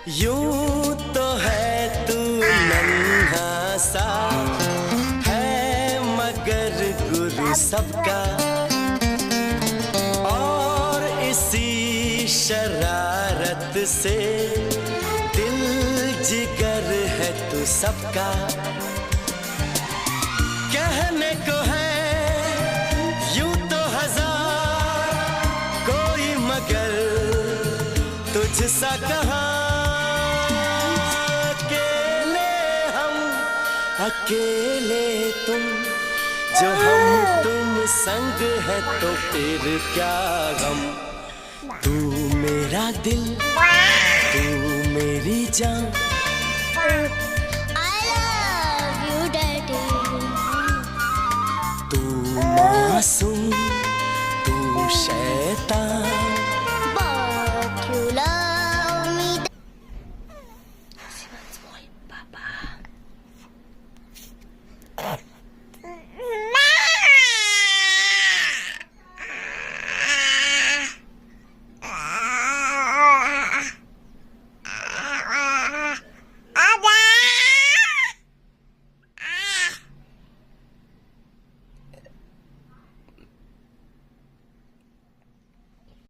यूं तो है तू नन्हा सा है मगर गुरु सबका, और इसी शरारत से दिल जिगर है तू सबका। कहने को है यूं तो हजार कोई, मगर तुझसा कहाँ। अकेले तुम जो हम तुम संग है तो फिर क्या गम। तू मेरा दिल तू मेरी जान, I love you daddy। तू मासूम तू शैतान,